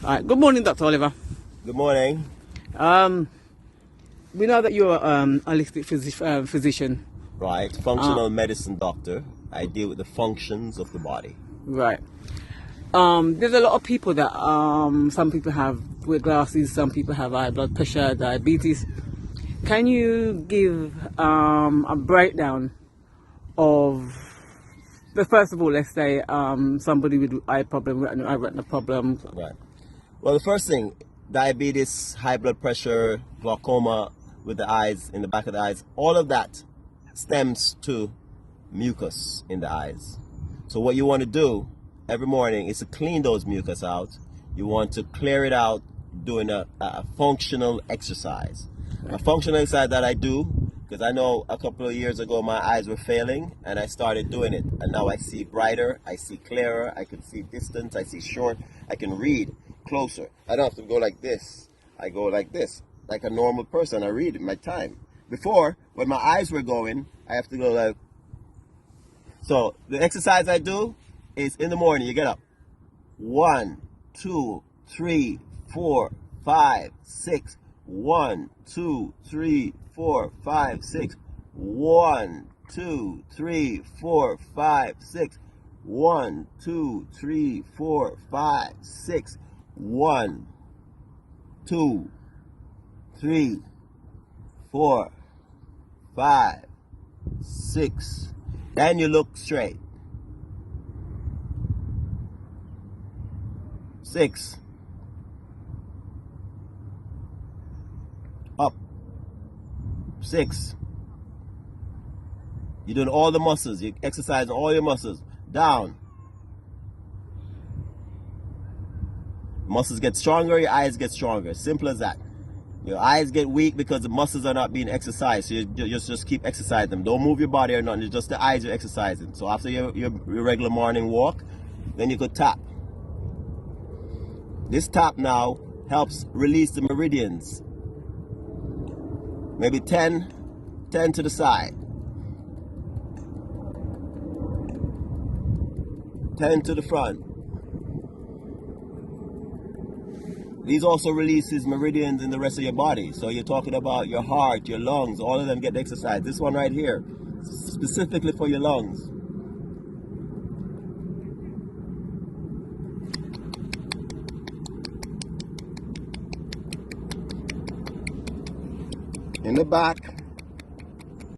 All right. Good morning, Dr. Oliver. Good morning. Um, we know that you're a holistic physician. Right. Functional medicine doctor. I deal with the functions of the body. Right. There's a lot of people that some people have wear glasses, some people have high blood pressure, diabetes. Can you give a breakdown of first of all, let's say somebody with eye problem, retina problem. Right. Well, the first thing, diabetes, high blood pressure, glaucoma with the eyes, in the back of the eyes, all of that stems to mucus in the eyes. So what you want to do every morning is to clean those mucus out. You want to clear it out doing a functional exercise. A functional exercise that I do, because I know a couple of years ago my eyes were failing and I started doing it, and now I see brighter, I see clearer, I can see distance, I see short, I can read closer. I don't have to go like this. I go like this, like a normal person. I read in my time. Before, when my eyes were going, I have to go like. So the exercise I do is in the morning. You get up. 1, 2, 3, 4, 5, 6. 1, 2, 3, 4, 5, 6. 1, 2, 3, 4, 5, 6. 1, 2, 3, 4, 5, 6. 1, 2, 3, 4, 5, 6. Then you look straight. 6. Up. 6. You're doing all the muscles. You're exercising all your muscles. Down. Muscles get stronger, your eyes get stronger. Simple as that. Your eyes get weak because the muscles are not being exercised. So you just keep exercising them. Don't move your body or nothing. It's just the eyes you're exercising. So after your regular morning walk, then you could tap. This tap now helps release the meridians. Maybe 10 to the side. 10 to the front. These also releases meridians in the rest of your body. So you're talking about your heart, your lungs, all of them get exercise. This one right here, specifically for your lungs. In the back.